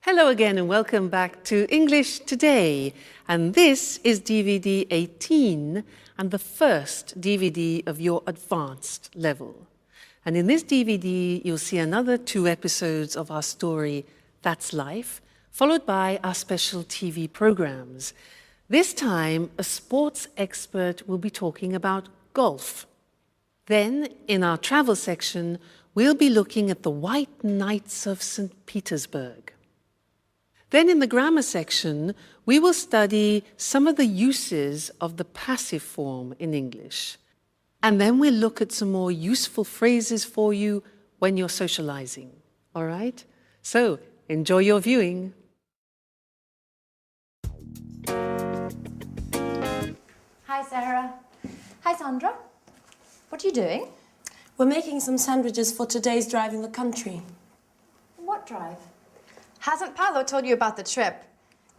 Hello again and welcome back to English Today. And this is DVD 18 and the first DVD of your advanced level. And in this DVD, you'll see another 2 episodes of our story, That's Life, followed by our special TV programs. This time, a sports expert will be talking about golf. Then, in our travel section, we'll be looking at the White Knights of St. Petersburg. Then in the grammar section, we will study some of the uses of the passive form in English. And then we'll look at some more useful phrases for you when you're socializing. All right? So, enjoy your viewing. Hi, Sarah. Hi, Sandra. What are you doing? We're making some sandwiches for today's drive in the country. What drive? Hasn't Paolo told you about the trip?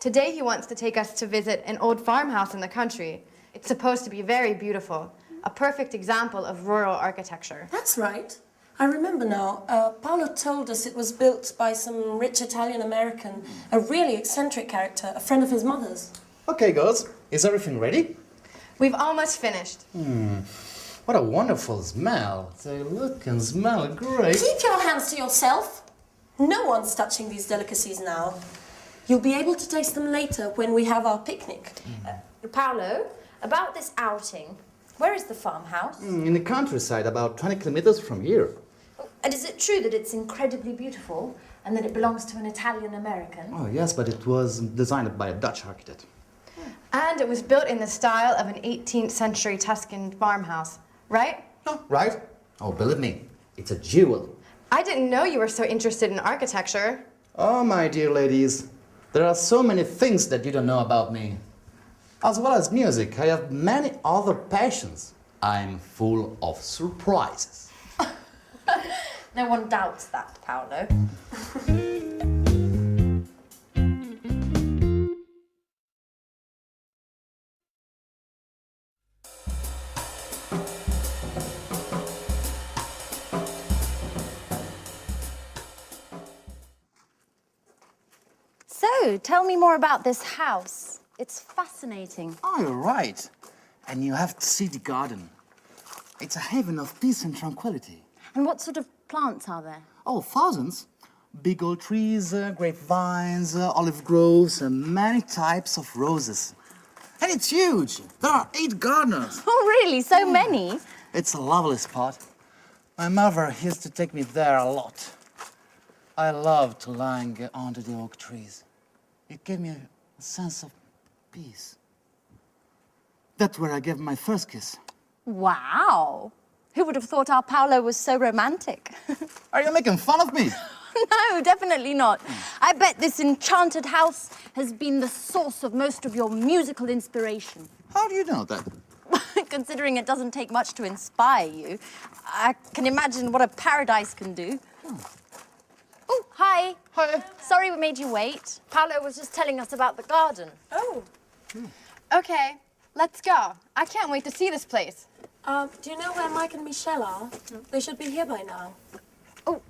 Today he wants to take us to visit an old farmhouse in the country. It's supposed to be very beautiful, a perfect example of rural architecture. That's right. I remember now. Paolo told us it was built by some rich Italian-American, a really eccentric character, a friend of his mother's. Okay, girls, is everything ready? We've almost finished. What a wonderful smell. They look and smell great. Keep your hands to yourself. No one's touching these delicacies now. You'll be able to taste them later when we have our picnic. Paolo, about this outing, where is the farmhouse? In the countryside, about 20 kilometers from here. And is it true that it's incredibly beautiful and that it belongs to an Italian-American? Oh, yes, but it was designed by a Dutch architect. And it was built in the style of an 18th century Tuscan farmhouse, right? Oh, right? Oh, believe me, it's a jewel. I didn't know you were so interested in architecture. Oh, my dear ladies, there are so many things that you don't know about me. As well as music, I have many other passions. I'm full of surprises. No one doubts that, Paolo. So, tell me more about this house. It's fascinating. Oh, you're right. And you have to see the garden. It's a haven of peace and tranquility. And what sort of plants are there? Oh, thousands. Big old trees, grapevines, olive groves, and many types of roses. And it's huge. There are 8 gardeners. Oh, really? So many? It's a lovely spot. My mother used to take me there a lot. I loved to lying under the oak trees. It gave me a sense of peace. That's where I gave my first kiss. Wow. Who would have thought our Paolo was so romantic? Are you making fun of me? No, definitely not. I bet this enchanted house has been the source of most of your musical inspiration. How do you know that? Considering it doesn't take much to inspire you, I can imagine what a paradise can do. Oh, hi. Hi. Sorry we made you wait. Paolo was just telling us about the garden. Oh. Okay, let's go. I can't wait to see this place. Do you know where Mike and Michelle are? They should be here by now. Oh,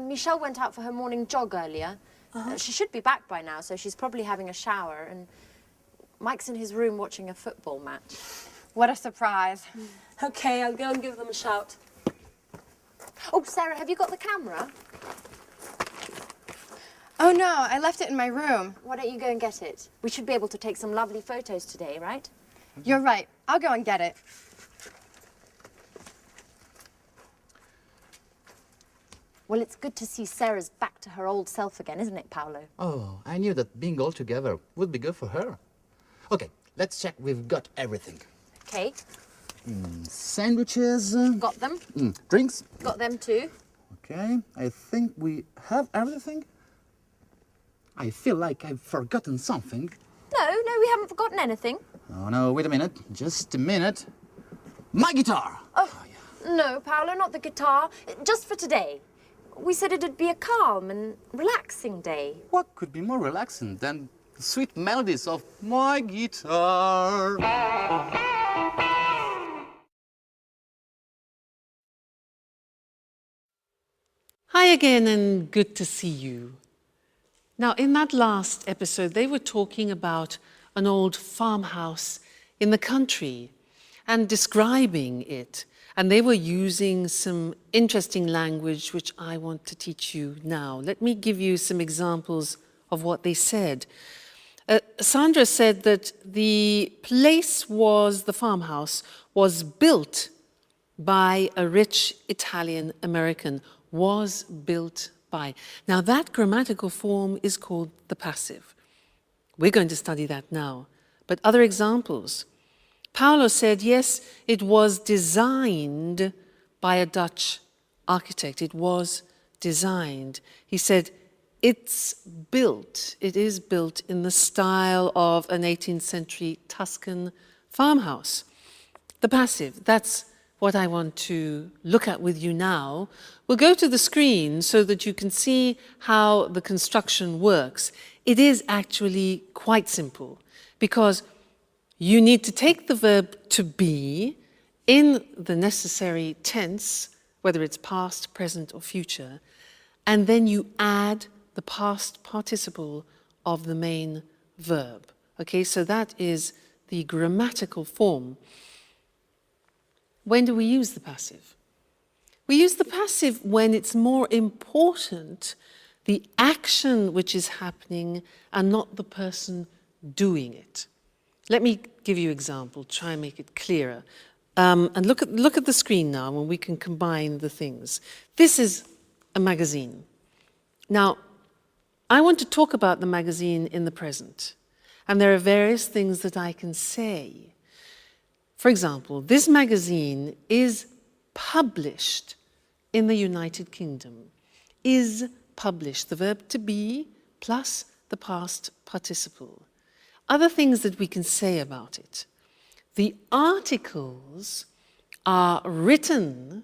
Michelle went out for her morning jog earlier. She should be back by now, so she's probably having a shower. And Mike's in his room watching a football match. What a surprise. Okay, I'll go and give them a shout. Oh, Sarah, have you got the camera? Oh no, I left it in my room. Why don't you go and get it? We should be able to take some lovely photos today, right? You're right. I'll go and get it. Well, it's good to see Sarah's back to her old self again, isn't it, Paolo? Oh, I knew that being all together would be good for her. Okay, let's check we've got everything. Okay, Sandwiches. got them. Drinks. Got them too. Okay, I think we have everything. I feel like I've forgotten something. No, we haven't forgotten anything. Oh, no, wait a minute. Just a minute. My guitar! Oh, no, Paolo, not the guitar. Just for today. We said it'd be a calm and relaxing day. What could be more relaxing than the sweet melodies of my guitar? Hi again and good to see you. Now, in that last episode, they were talking about an old farmhouse in the country and describing it. And they were using some interesting language, which I want to teach you now. Let me give you some examples of what they said. Sandra said that the farmhouse was built by a rich Italian American, was built by. Now that grammatical form is called the passive. We're going to study that now. But other examples. Paolo said, yes, it was designed by a Dutch architect. It was designed. He said, it is built in the style of an 18th century Tuscan farmhouse. The passive, that's what I want to look at with you now. We'll go to the screen so that you can see how the construction works. It is actually quite simple because you need to take the verb to be in the necessary tense, whether it's past, present, or future, and then you add the past participle of the main verb. Okay, so that is the grammatical form. When do we use the passive? We use the passive when it's more important the action which is happening and not the person doing it. Let me give you an example, try and make it clearer. And look at the screen now and we can combine the things. This is a magazine. Now, I want to talk about the magazine in the present. And there are various things that I can say. For example, this magazine is published in the United Kingdom. Is published, the verb to be plus the past participle. Other things that we can say about it. The articles are written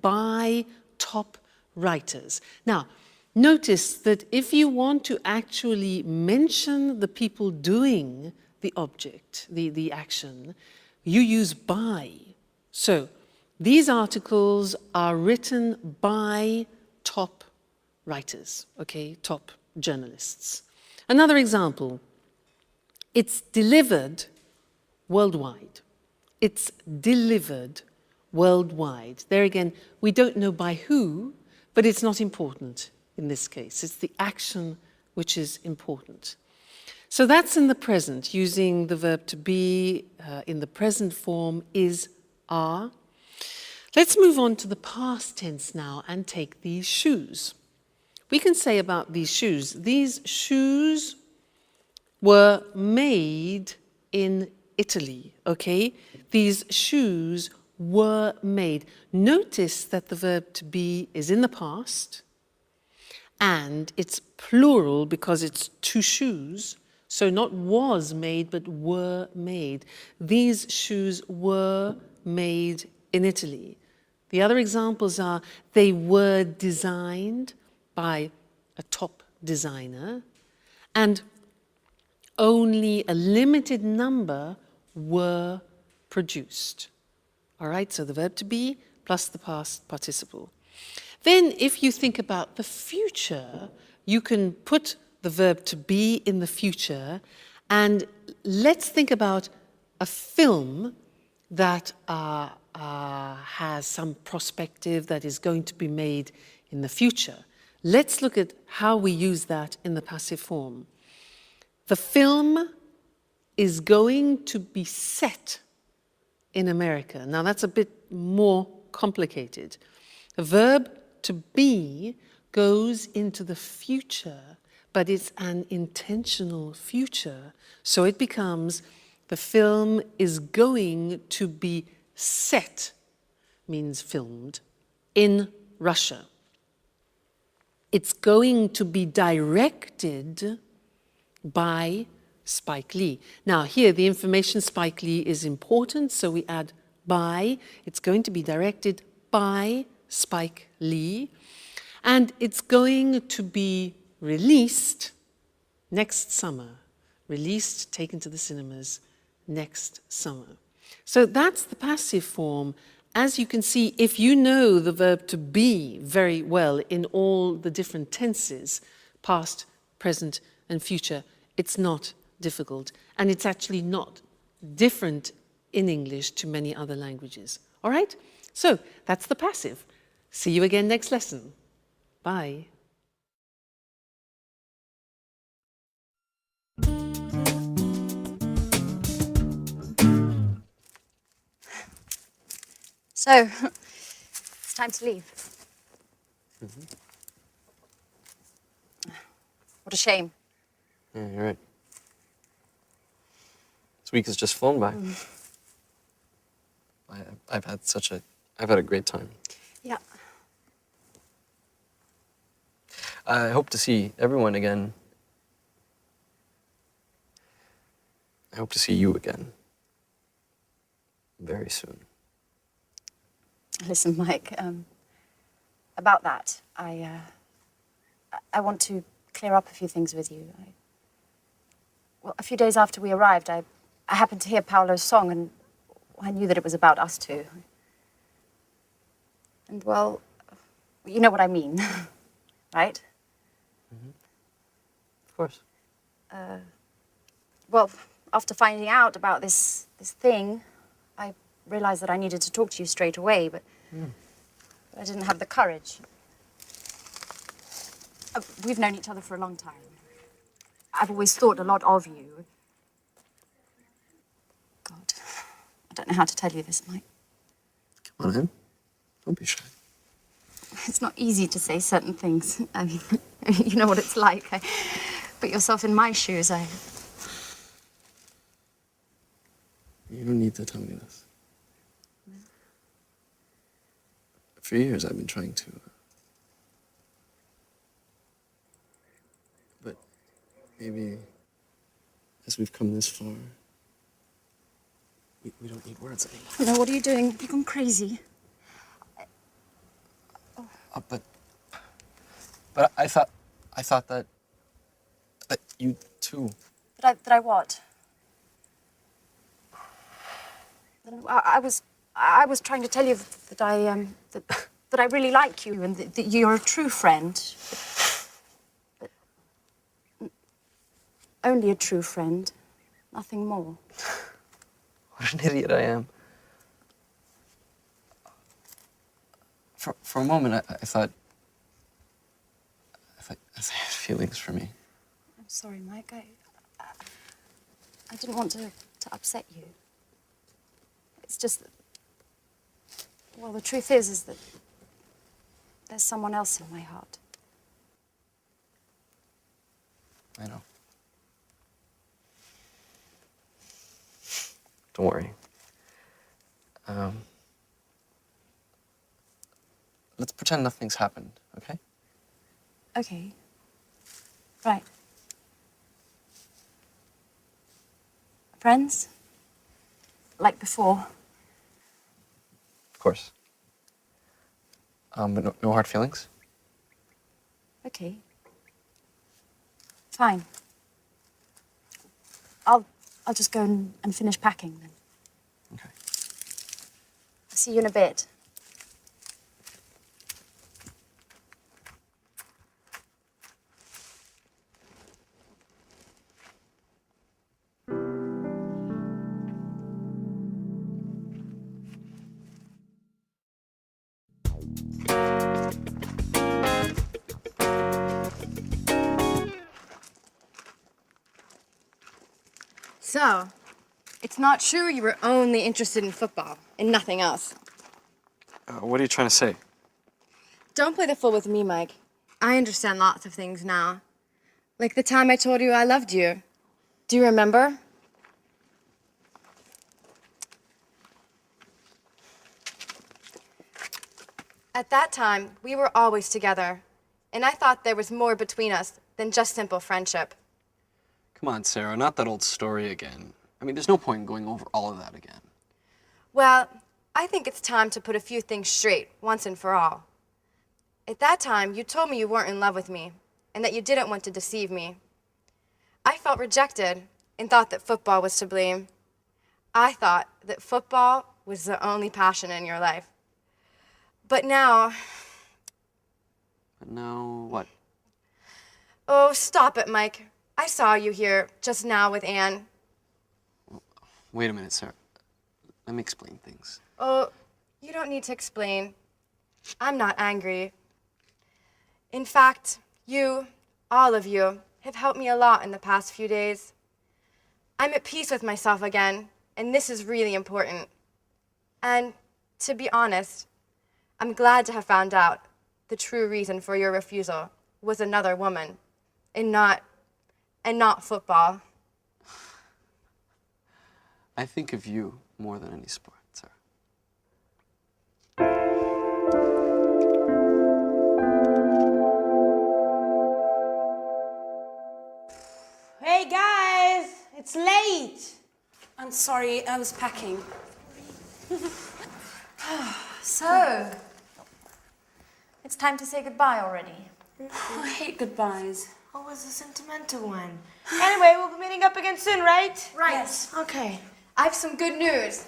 by top writers. Now, notice that if you want to actually mention the people doing the object, the action, you use by. So, these articles are written by top writers, okay, top journalists. Another example, it's delivered worldwide. It's delivered worldwide. There again, we don't know by who, but it's not important in this case. It's the action which is important. So that's in the present, using the verb to be in the present form is, are. Let's move on to the past tense now and take these shoes. We can say about these shoes were made in Italy, okay? These shoes were made. Notice that the verb to be is in the past and it's plural because it's two shoes. So not was made, but were made. These shoes were made in Italy. The other examples are they were designed by a top designer and only a limited number were produced. All right, so the verb to be plus the past participle. Then if you think about the future, you can put the verb to be in the future and let's think about a film that has some perspective that is going to be made in the future. Let's look at how we use that in the passive form. The film is going to be set in America. Now that's a bit more complicated. The verb to be goes into the future, but it's an intentional future. So it becomes the film is going to be set, means filmed, in Russia. It's going to be directed by Spike Lee. Now here the information Spike Lee is important, so we add by. It's going to be directed by Spike Lee, and it's going to be released next summer. Released, taken to the cinemas next summer. So that's the passive form. As you can see, if you know the verb to be very well in all the different tenses, past, present, and future. It's not difficult, and it's actually not different in English to many other languages. All right? So that's the passive. See you again next lesson. Bye. So, it's time to leave. What a shame. Yeah, you're right. This week has just flown by. I've had a great time. Yeah. I hope to see everyone again. I hope to see you again. Very soon. Listen, Mike, about that, I want to clear up a few things with you. Well, a few days after we arrived, I happened to hear Paolo's song, and I knew that it was about us two. And, well, you know what I mean, right? Of course. Well, after finding out about this thing, I realized that I needed to talk to you straight away, but I didn't have the courage. We've known each other for a long time. I've always thought a lot of you. God, I don't know how to tell you this, Mike. Come on in. Don't be shy. It's not easy to say certain things. I mean, you know what it's like. Put yourself in my shoes. You don't need to tell me this. For years, I've been trying to. But maybe as we've come this far, we don't need words anymore. No, what are you doing? You've gone crazy. But I thought that you too. That I what? I was trying to tell you that that I really like you and that you're a true friend. But only a true friend, nothing more. What an idiot I am. For a moment, I thought I had feelings for me. I'm sorry, Mike. I didn't want to upset you. It's just that, well, the truth is that there's someone else in my heart. I know. Don't worry. Let's pretend nothing's happened, okay? Okay. Right. Friends? Like before? Of course. But no hard feelings? Okay. Fine. I'll just go and finish packing then. Okay. I'll see you in a bit. So, it's not true you were only interested in football and nothing else. What are you trying to say? Don't play the fool with me, Mike. I understand lots of things now. Like the time I told you I loved you. Do you remember? At that time, we were always together. And I thought there was more between us than just simple friendship. Come on, Sarah, not that old story again. I mean, there's no point in going over all of that again. Well, I think it's time to put a few things straight, once and for all. At that time, you told me you weren't in love with me, and that you didn't want to deceive me. I felt rejected, and thought that football was to blame. I thought that football was the only passion in your life. But now... But now what? Oh, stop it, Mike. I saw you here just now with Anne. Wait a minute, Sarah. Let me explain things. Oh, you don't need to explain. I'm not angry. In fact, you, all of you, have helped me a lot in the past few days. I'm at peace with myself again, and this is really important. And to be honest, I'm glad to have found out the true reason for your refusal was another woman, and not football. I think of you more than any sport, Sarah. Hey guys, it's late. I'm sorry, I was packing. So, it's time to say goodbye already. Oh, I hate goodbyes. Oh, it's a sentimental one. Anyway, we'll be meeting up again soon, right? Right. Yes. Okay. I have some good news.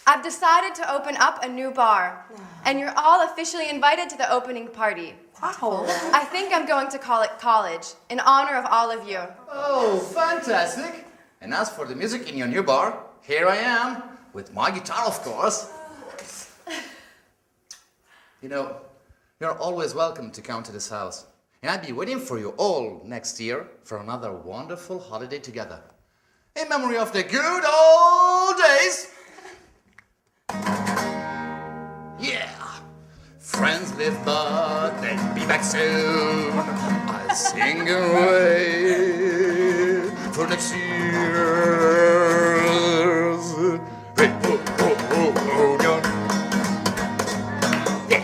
I've decided to open up a new bar, and you're all officially invited to the opening party. Wow. I think I'm going to call it college, in honor of all of you. Oh, fantastic! And as for the music in your new bar, here I am, with my guitar, of course. You know, you're always welcome to come to this house. And I'll be waiting for you all next year for another wonderful holiday together. In memory of the good old days. Yeah! Friends live but they'll be back soon. I'll sing away for next year's. Hey, oh, oh, oh, oh, yeah. Yeah.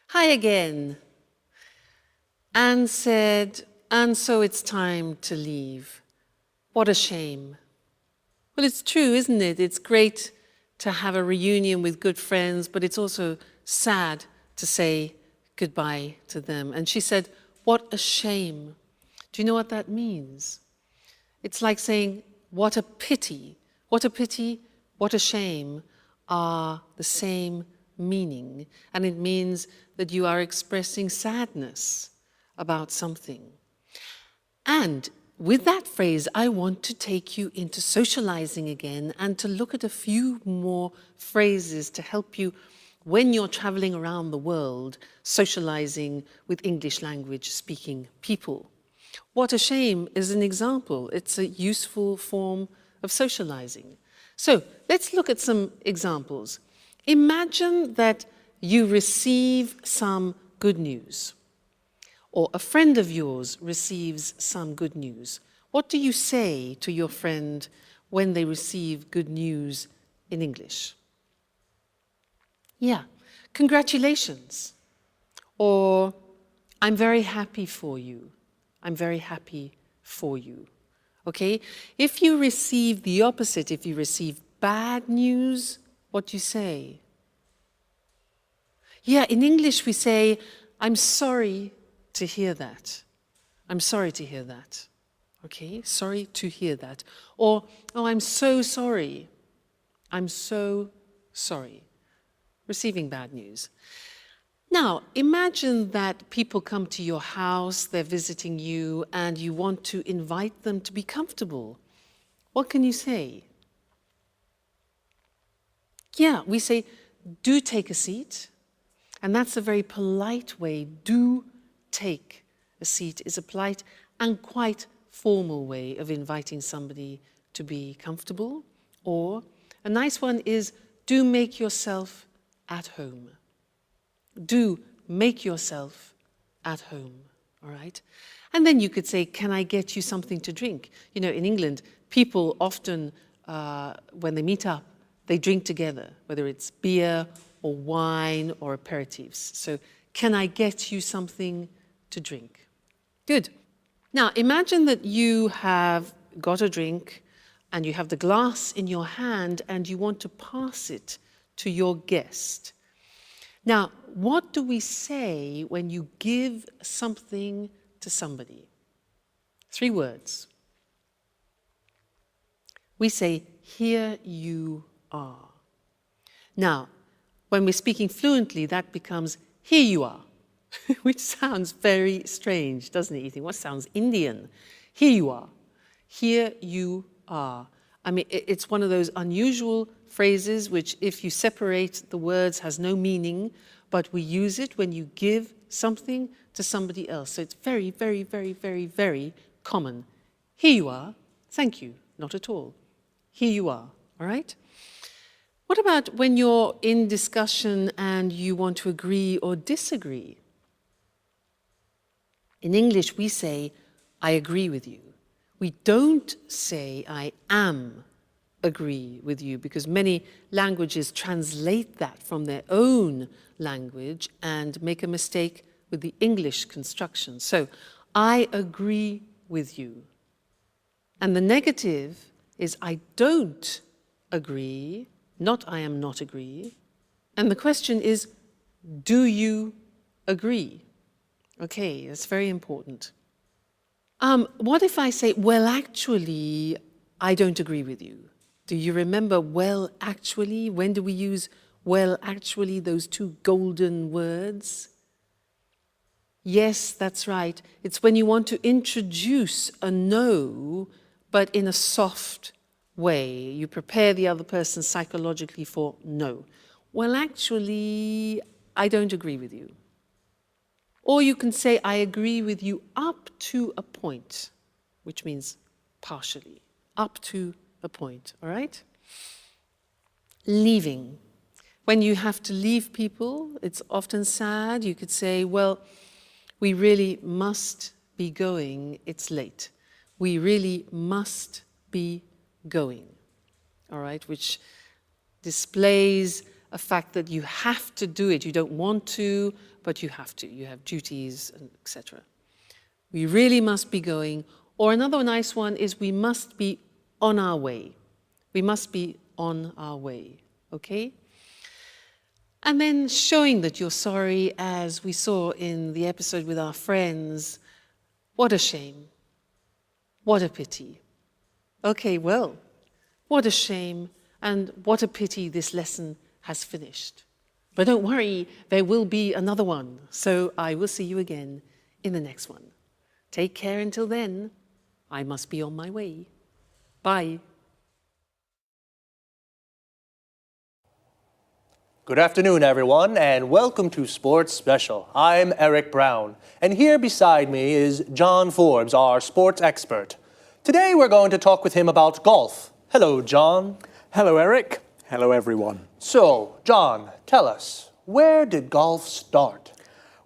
Hi again. Anne said, and so it's time to leave. What a shame. Well, it's true, isn't it? It's great to have a reunion with good friends, but it's also sad to say goodbye to them. And she said, what a shame. Do you know what that means? It's like saying, what a pity. What a pity, what a shame are the same meaning. And it means that you are expressing sadness about something. And with that phrase, I want to take you into socializing again and to look at a few more phrases to help you when you're traveling around the world, socializing with English language speaking people. What a shame is an example. It's a useful form of socializing. So let's look at some examples. Imagine that you receive some good news, or a friend of yours receives some good news. What do you say to your friend when they receive good news in English? Yeah, congratulations. Or, I'm very happy for you. I'm very happy for you. Okay? If you receive the opposite, if you receive bad news, what do you say? Yeah, in English we say, I'm sorry to hear that. I'm sorry to hear that. Okay, sorry to hear that. Or, oh, I'm so sorry. I'm so sorry. Receiving bad news. Now, imagine that people come to your house, they're visiting you, and you want to invite them to be comfortable. What can you say? Yeah, we say, do take a seat. And that's a very polite way. Do take a seat is a polite and quite formal way of inviting somebody to be comfortable. Or a nice one is, do make yourself at home. Do make yourself at home, all right? And then you could say, can I get you something to drink? You know, in England, people often, when they meet up, they drink together, whether it's beer or wine or aperitifs. So, can I get you something to drink? Good. Now, imagine that you have got a drink and you have the glass in your hand and you want to pass it to your guest. Now, what do we say when you give something to somebody? 3 words. we say, here you are. Now, when we're speaking fluently, that becomes, here you are, which sounds very strange, doesn't it? You think, what sounds Indian? Here you are. Here you are. I mean, it's one of those unusual phrases which, if you separate the words, has no meaning, but we use it when you give something to somebody else. So it's very, very, very, very, very common. Here you are. Thank you. Not at all. Here you are. All right? What about when you're in discussion and you want to agree or disagree? In English, we say, I agree with you. We don't say, I am agree with you, because many languages translate that from their own language and make a mistake with the English construction. So, I agree with you. And the negative is, I don't agree, not I am not agree. And the question is, do you agree? Okay, that's very important. What if I say, well, actually, I don't agree with you? Do you remember well, actually? When do we use well, actually, those two golden words? Yes, that's right. It's when you want to introduce a no, but in a soft way. You prepare the other person psychologically for no. Well, actually, I don't agree with you. Or you can say, I agree with you up to a point, which means partially, up to a point, all right? Leaving. When you have to leave people, it's often sad. You could say, well, we really must be going, it's late. We really must be going, all right? Which displays a fact that you have to do it. You don't want to, but you have to. You have duties, etc. We really must be going. Or another nice one is we must be on our way. We must be on our way, okay? And then showing that you're sorry, as we saw in the episode with our friends. What a shame. What a pity. Okay, well, what a shame and what a pity this lesson has finished. But don't worry, there will be another one. So I will see you again in the next one. Take care until then. I must be on my way. Bye. Good afternoon, everyone, and welcome to Sports Special. I'm Eric Brown, and here beside me is John Forbes, our sports expert. Today we're going to talk with him about golf. Hello, John. Hello, Eric. Hello, everyone. So, John, tell us, where did golf start?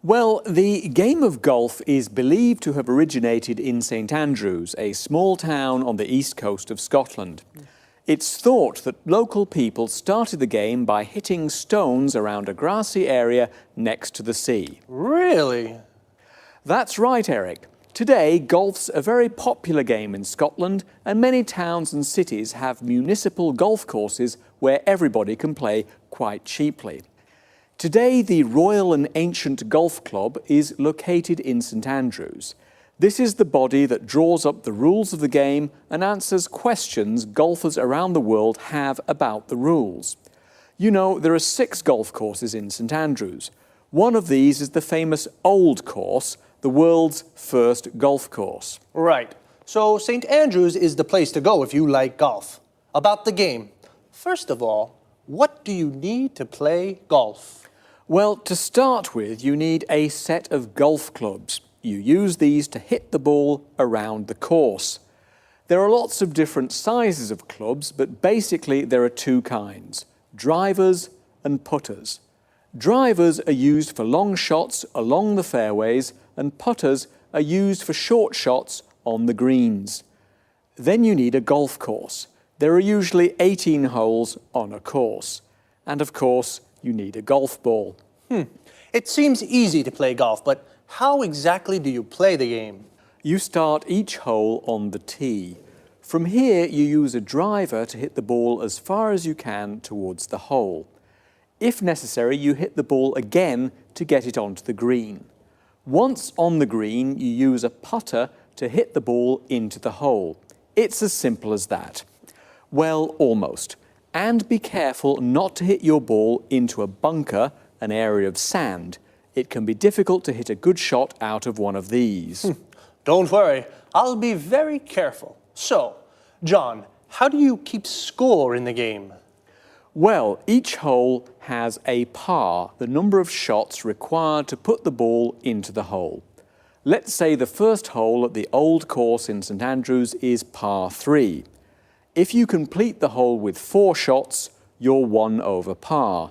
Well, the game of golf is believed to have originated in St Andrews, a small town on the east coast of Scotland. It's thought that local people started the game by hitting stones around a grassy area next to the sea. Really? That's right, Eric. Today, golf's a very popular game in Scotland, and many towns and cities have municipal golf courses where everybody can play quite cheaply. Today, the Royal and Ancient Golf Club is located in St Andrews. This is the body that draws up the rules of the game and answers questions golfers around the world have about the rules. You know, there are 6 golf courses in St Andrews. One of these is the famous Old Course, the world's first golf course. Right. So St. Andrews is the place to go if you like golf. About the game. First of all, what do you need to play golf? Well, to start with, you need a set of golf clubs. You use these to hit the ball around the course. There are lots of different sizes of clubs, but basically there are 2 kinds, drivers and putters. Drivers are used for long shots along the fairways, and putters are used for short shots on the greens. Then you need a golf course. There are usually 18 holes on a course. And of course, you need a golf ball. It seems easy to play golf, but how exactly do you play the game? You start each hole on the tee. From here, you use a driver to hit the ball as far as you can towards the hole. If necessary, you hit the ball again to get it onto the green. Once on the green, you use a putter to hit the ball into the hole. It's as simple as that. Well, almost. And be careful not to hit your ball into a bunker, an area of sand. It can be difficult to hit a good shot out of one of these. Don't worry, I'll be very careful. So, John, how do you keep score in the game? Well, each hole has a par, the number of shots required to put the ball into the hole. Let's say the first hole at the old course in St Andrews is par 3. If you complete the hole with 4 shots, you're 1 over par.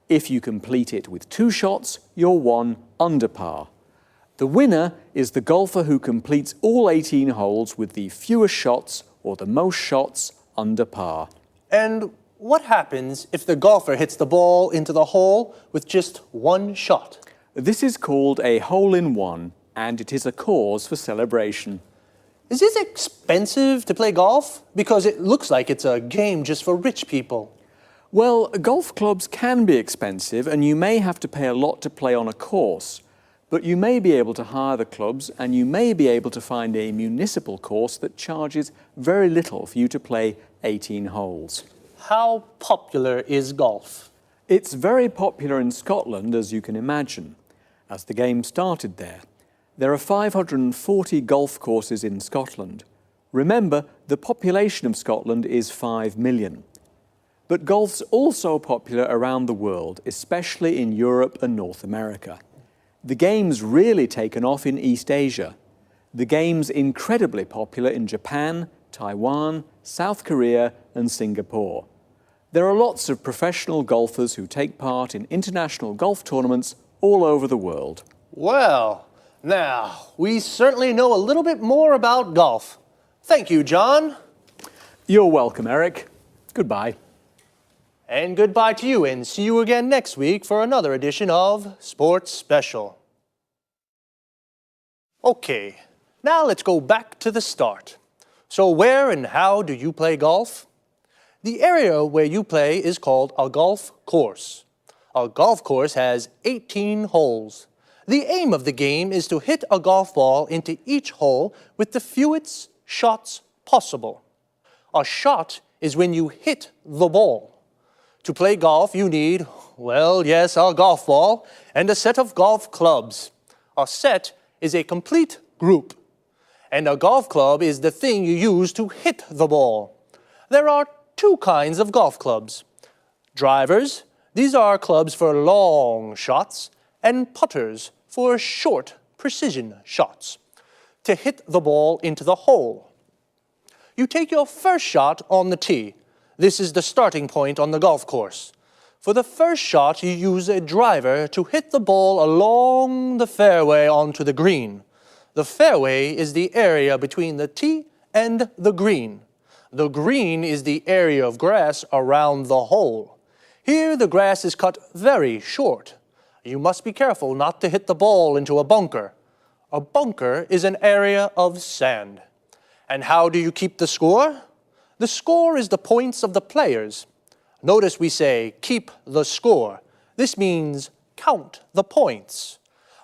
If you complete it with 2 shots, you're 1 under par. The winner is the golfer who completes all 18 holes with the fewest shots or the most shots under par. And what happens if the golfer hits the ball into the hole with just 1 shot? This is called a hole-in-one, and it is a cause for celebration. Is it expensive to play golf? Because it looks like it's a game just for rich people. Well, golf clubs can be expensive, and you may have to pay a lot to play on a course. But you may be able to hire the clubs, and you may be able to find a municipal course that charges very little for you to play 18 holes. How popular is golf? It's very popular in Scotland, as you can imagine, as the game started there. There are 540 golf courses in Scotland. Remember, the population of Scotland is 5 million. But golf's also popular around the world, especially in Europe and North America. The game's really taken off in East Asia. The game's incredibly popular in Japan, Taiwan, South Korea and Singapore. There are lots of professional golfers who take part in international golf tournaments all over the world. Well, now, we certainly know a little bit more about golf. Thank you, John. You're welcome, Eric. Goodbye. And goodbye to you, and see you again next week for another edition of Sports Special. Okay, now let's go back to the start. So where and how do you play golf? The area where you play is called a golf course. A golf course has 18 holes. The aim of the game is to hit a golf ball into each hole with the fewest shots possible. A shot is when you hit the ball. To play golf, you need, well, yes, a golf ball and a set of golf clubs. A set is a complete group, and a golf club is the thing you use to hit the ball. There are 2 kinds of golf clubs. Drivers, these are clubs for long shots, and putters for short precision shots, to hit the ball into the hole. You take your first shot on the tee. This is the starting point on the golf course. For the first shot, you use a driver to hit the ball along the fairway onto the green. The fairway is the area between the tee and the green. The green is the area of grass around the hole. Here, the grass is cut very short. You must be careful not to hit the ball into a bunker. A bunker is an area of sand. And how do you keep the score? The score is the points of the players. Notice we say, keep the score. This means count the points.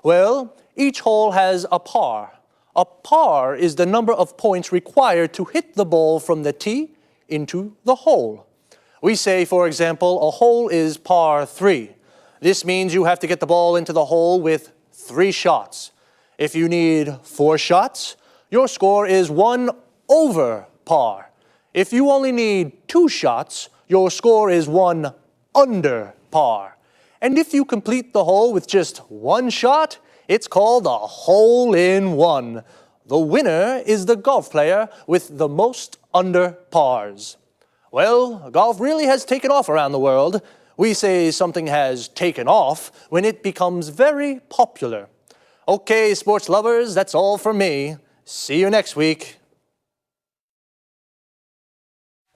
Well, each hole has a par. A par is the number of points required to hit the ball from the tee into the hole. We say, for example, a hole is par 3. This means you have to get the ball into the hole with 3 shots. If you need 4 shots, your score is 1 over par. If you only need 2 shots, your score is 1 under par. And if you complete the hole with just 1 shot, it's called a hole-in-one. The winner is the golf player with the most under pars. Well, golf really has taken off around the world. We say something has taken off when it becomes very popular. Okay, sports lovers, that's all from me. See you next week.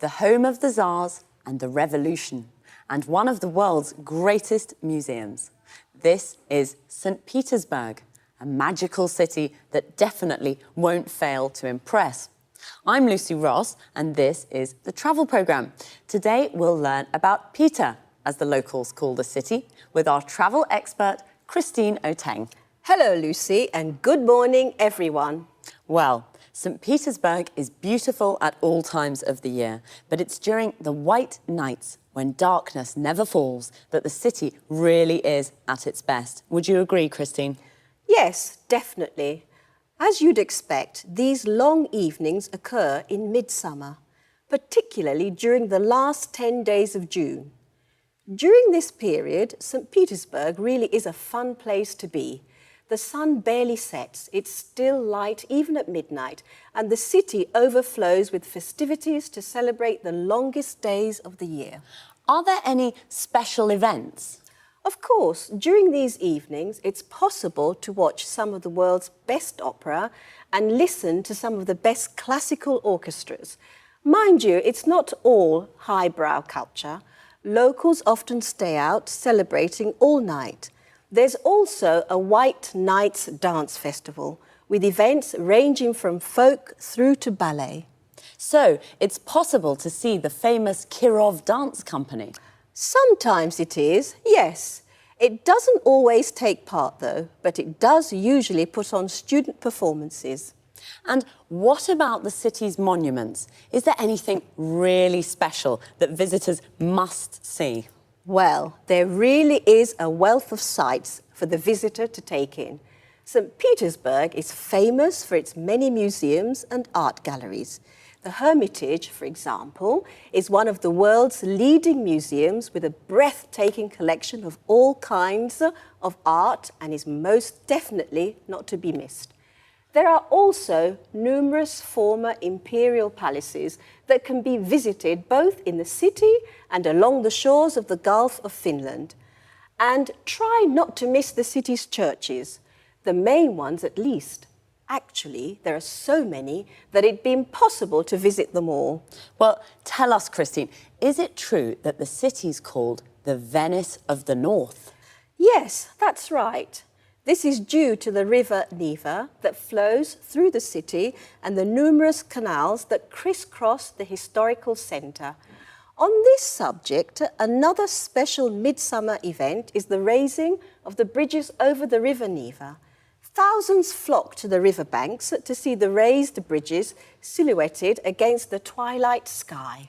The home of the Tsars and the Revolution, and one of the world's greatest museums. This is St. Petersburg, a magical city that definitely won't fail to impress. I'm Lucy Ross, and this is the travel programme. Today we'll learn about Peter, as the locals call the city, with our travel expert, Christine Oteng. Hello, Lucy, and good morning, everyone. Well, St. Petersburg is beautiful at all times of the year, but it's during the white nights when darkness never falls that the city really is at its best. Would you agree, Christine? Yes, definitely. As you'd expect, these long evenings occur in midsummer, particularly during the last 10 days of June. During this period, St. Petersburg really is a fun place to be. The sun barely sets, it's still light even at midnight, and the city overflows with festivities to celebrate the longest days of the year. Are there any special events? Of course, during these evenings, it's possible to watch some of the world's best opera and listen to some of the best classical orchestras. Mind you, it's not all highbrow culture. Locals often stay out celebrating all night. There's also a White Nights Dance Festival, with events ranging from folk through to ballet. So, it's possible to see the famous Kirov Dance Company? Sometimes it is, yes. It doesn't always take part, though, but it does usually put on student performances. And what about the city's monuments? Is there anything really special that visitors must see? Well, there really is a wealth of sights for the visitor to take in. St. Petersburg is famous for its many museums and art galleries. The Hermitage, for example, is one of the world's leading museums with a breathtaking collection of all kinds of art and is most definitely not to be missed. There are also numerous former imperial palaces that can be visited both in the city and along the shores of the Gulf of Finland. And try not to miss the city's churches, the main ones at least. Actually, there are so many that it'd be impossible to visit them all. Well, tell us, Christine, is it true that the city's called the Venice of the North? Yes, that's right. This is due to the river Neva that flows through the city and the numerous canals that crisscross the historical centre. On this subject, another special midsummer event is the raising of the bridges over the river Neva. Thousands flock to the riverbanks to see the raised bridges silhouetted against the twilight sky.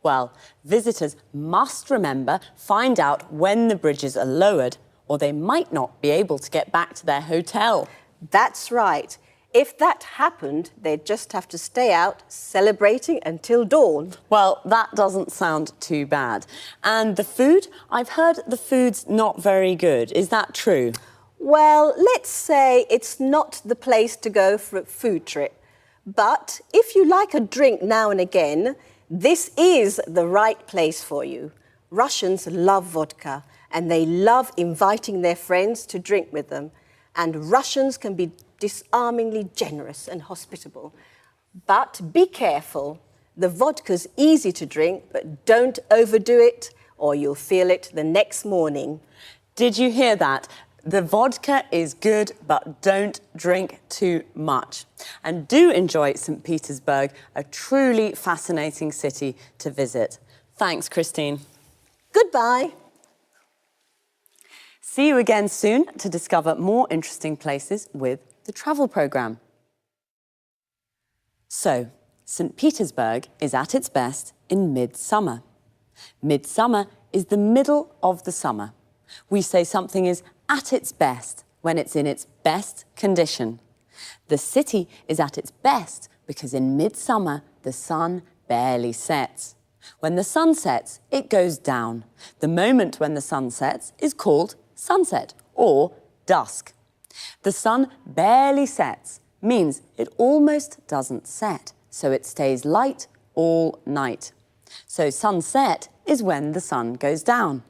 Well, visitors must find out when the bridges are lowered, or they might not be able to get back to their hotel. That's right. If that happened, they'd just have to stay out celebrating until dawn. Well, that doesn't sound too bad. And the food? I've heard the food's not very good. Is that true? Well, let's say it's not the place to go for a food trip. But if you like a drink now and again, this is the right place for you. Russians love vodka, and they love inviting their friends to drink with them. And Russians can be disarmingly generous and hospitable. But be careful. The vodka's easy to drink, but don't overdo it, or you'll feel it the next morning. Did you hear that? The vodka is good, but don't drink too much. And do enjoy St. Petersburg, a truly fascinating city to visit. Thanks, Christine. Goodbye. See you again soon to discover more interesting places with the travel programme. So, St. Petersburg is at its best in midsummer. Midsummer is the middle of the summer. We say something is at its best when it's in its best condition. The city is at its best because in midsummer the sun barely sets. When the sun sets, it goes down. The moment when the sun sets is called sunset or dusk. The sun barely sets means it almost doesn't set, so it stays light all night. So sunset is when the sun goes down.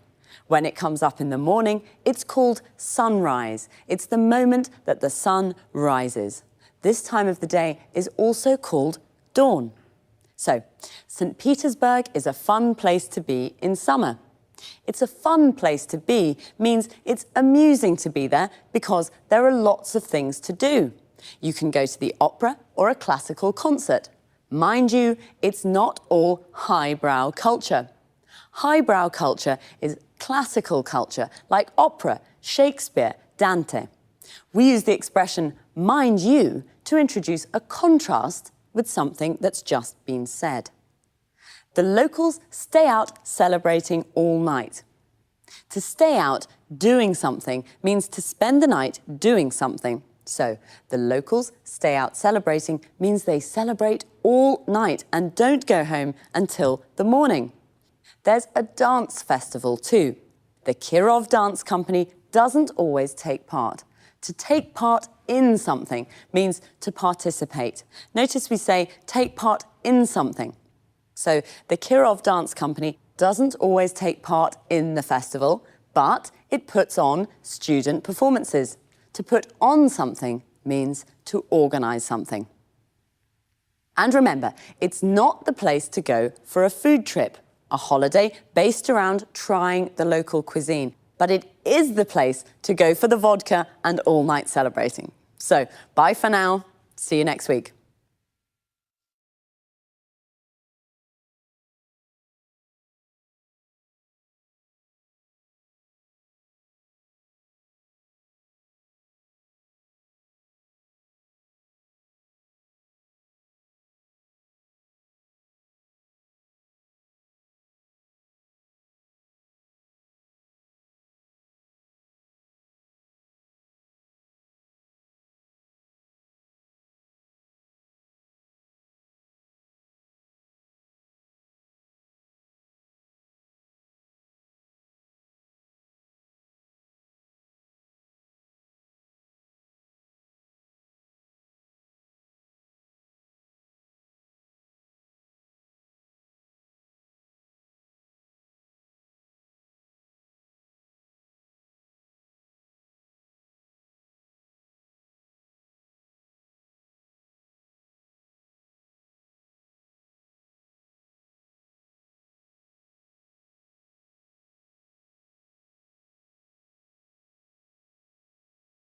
When it comes up in the morning, it's called sunrise. It's the moment that the sun rises. This time of the day is also called dawn. So, St. Petersburg is a fun place to be in summer. It's a fun place to be means it's amusing to be there because there are lots of things to do. You can go to the opera or a classical concert. Mind you, it's not all highbrow culture. Highbrow culture is classical culture, like opera, Shakespeare, Dante. We use the expression, mind you, to introduce a contrast with something that's just been said. The locals stay out celebrating all night. To stay out doing something means to spend the night doing something. So, the locals stay out celebrating means they celebrate all night and don't go home until the morning. There's a dance festival too. The Kirov Dance Company doesn't always take part. To take part in something means to participate. Notice we say take part in something. So, the Kirov Dance Company doesn't always take part in the festival, but it puts on student performances. To put on something means to organise something. And remember, it's not the place to go for a food trip, a holiday based around trying the local cuisine, but it is the place to go for the vodka and all-night celebrating. So, bye for now. See you next week.